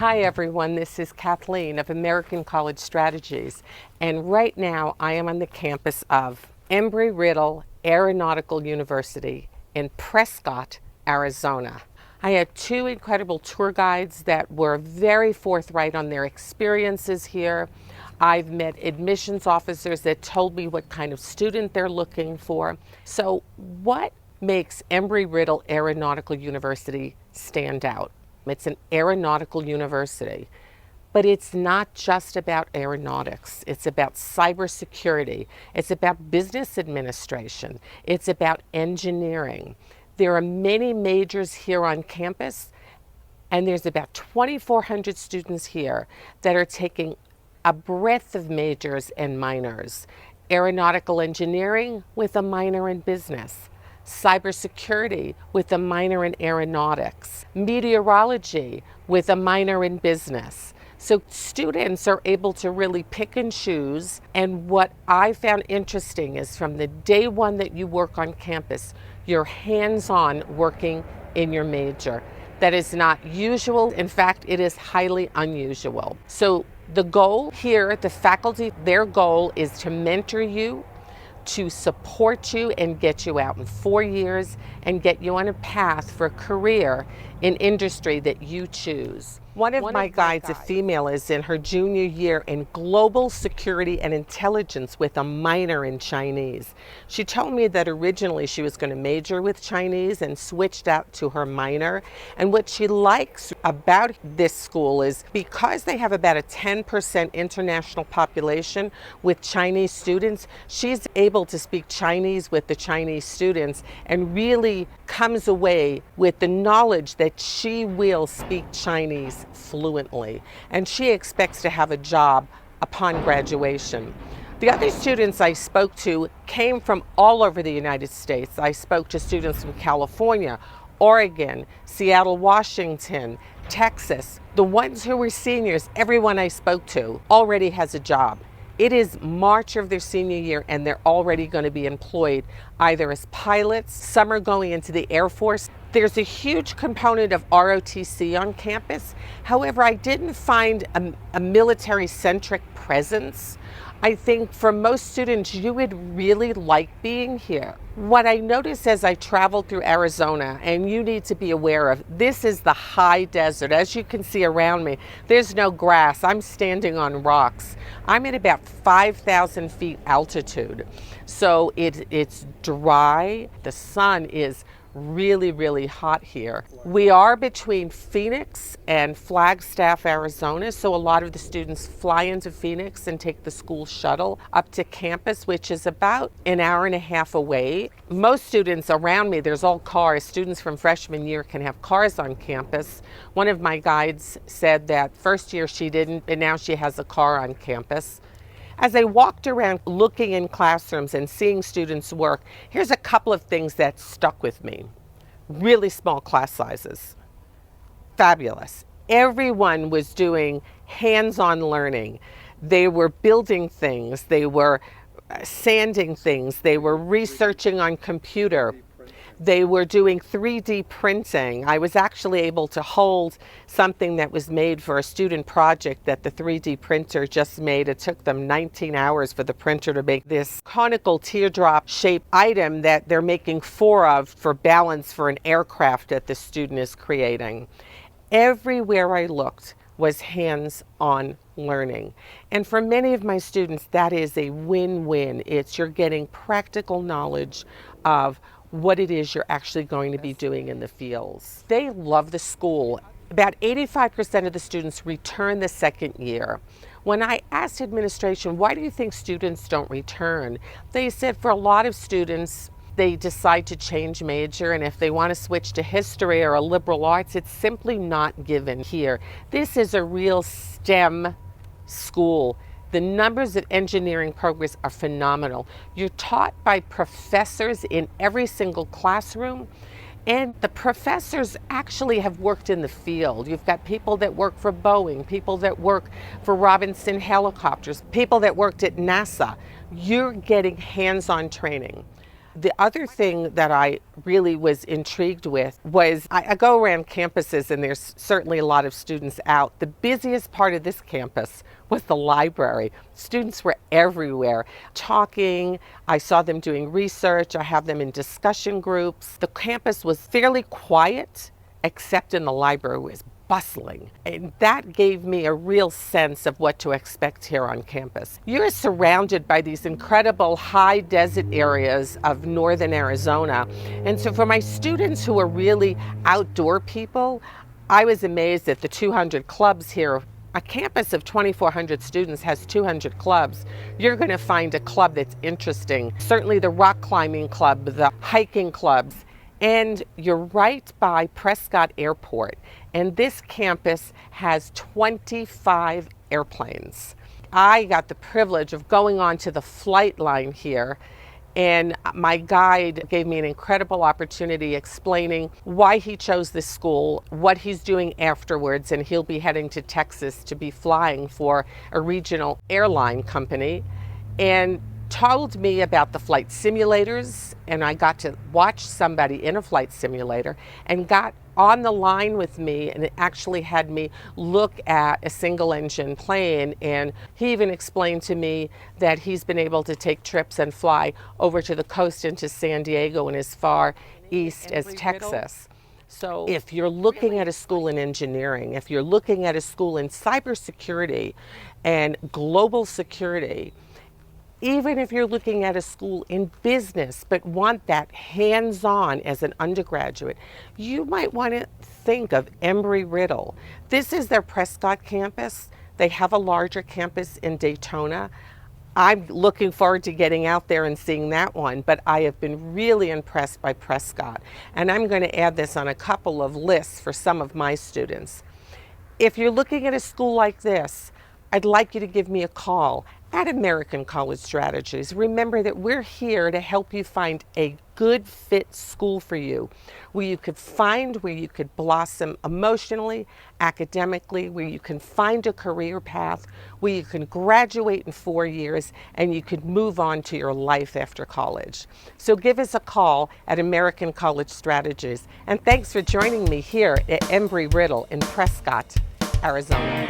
Hi everyone, this is Kathleen of American College Strategies, and right now I am on the campus of Embry Riddle Aeronautical University in Prescott, Arizona. I had two incredible tour guides that were very forthright on their experiences here. I've met admissions officers that told me what kind of student they're looking for. So what makes Embry Riddle Aeronautical University stand out? It's an aeronautical university, but it's not just about aeronautics. It's about cybersecurity. It's about business administration. It's about engineering. There are many majors here on campus, and there's about 2,400 students here that are taking a breadth of majors and minors. Aeronautical engineering with a minor in business. Cybersecurity with a minor in aeronautics, meteorology with a minor in business. So students are able to really pick and choose, and what I found interesting is from the day one that you work on campus, you're hands-on working in your major. That is not usual. In fact, it is highly unusual. So the goal here, the faculty, their goal is to mentor you, to support you and get you out in 4 years and get you on a path for a career in industry that you choose. One of my guides, a female, is in her junior year in global security and intelligence with a minor in Chinese. She told me that originally she was going to major with Chinese and switched out to her minor. And what she likes about this school is because they have about a 10% international population with Chinese students, she's able to speak Chinese with the Chinese students and really comes away with the knowledge that she will speak Chinese fluently, and she expects to have a job upon graduation. The other students I spoke to came from all over the United States. I spoke to students from California, Oregon, Seattle, Washington, Texas. The ones who were seniors, everyone I spoke to already has a job. It is March of their senior year and they're already going to be employed either as pilots, some are going into the Air Force. There's a huge component of ROTC on campus. However, I didn't find a military-centric presence. I think for most students, you would really like being here. What I noticed as I traveled through Arizona, and you need to be aware of, this is the high desert. As you can see around me, there's no grass. I'm standing on rocks. I'm at about 5,000 feet altitude. So it's dry. The sun is really hot here. We are between Phoenix and Flagstaff, Arizona, so a lot of the students fly into Phoenix and take the school shuttle up to campus, which is about an hour and a half away. Most students around me, there's all cars. Students from freshman year can have cars on campus. One of my guides said that first year she didn't, and now she has a car on campus. As I walked around looking in classrooms and seeing students work, here's a couple of things that stuck with me. Really small class sizes. Fabulous. Everyone was doing hands-on learning. They were building things, they were sanding things, they were researching on computer. They were doing 3D printing. I was actually able to hold something that was made for a student project that the 3D printer just made. It took them 19 hours for the printer to make this conical teardrop shaped item that they're making 4 of for balance for an aircraft that the student is creating. Everywhere I looked was hands-on learning. And for many of my students, that is a win-win. You're getting practical knowledge of what it is you're actually going to be doing in the fields. They love the school. About 85% of the students return the second year. When I asked administration, why do you think students don't return? They said for a lot of students, they decide to change major, and if they want to switch to history or a liberal arts, it's simply not given here. This is a real STEM school. The numbers of engineering programs are phenomenal. You're taught by professors in every single classroom, and the professors actually have worked in the field. You've got people that work for Boeing, people that work for Robinson Helicopters, people that worked at NASA. You're getting hands-on training. The other thing that I really was intrigued with was I go around campuses and there's certainly a lot of students out. The busiest part of this campus was the library. Students were everywhere talking. I saw them doing research. I have them in discussion groups. The campus was fairly quiet, except in the library was bustling. And that gave me a real sense of what to expect here on campus. You're surrounded by these incredible high desert areas of northern Arizona. And so for my students who are really outdoor people, I was amazed at the 200 clubs here. A campus of 2,400 students has 200 clubs. You're going to find a club that's interesting. Certainly the rock climbing club, the hiking clubs. And you're right by Prescott Airport. And this campus has 25 airplanes. I got the privilege of going onto the flight line here, and my guide gave me an incredible opportunity explaining why he chose this school, what he's doing afterwards, and he'll be heading to Texas to be flying for a regional airline company, and told me about the flight simulators, and I got to watch somebody in a flight simulator and got on the line with me, and it actually had me look at a single engine plane. And he even explained to me that he's been able to take trips and fly over to the coast into San Diego and as far east as Texas. So if you're looking at a school in engineering, if you're looking at a school in cybersecurity and global security, even if you're looking at a school in business but want that hands-on as an undergraduate, you might want to think of Embry Riddle. This is their Prescott campus. They have a larger campus in Daytona. I'm looking forward to getting out there and seeing that one, but I have been really impressed by Prescott. And I'm going to add this on a couple of lists for some of my students. If you're looking at a school like this, I'd like you to give me a call at American College Strategies. Remember that we're here to help you find a good fit school for you, where you could find where you could blossom emotionally, academically, where you can find a career path, where you can graduate in 4 years and you could move on to your life after college. So give us a call at American College Strategies. And thanks for joining me here at Embry Riddle in Prescott, Arizona.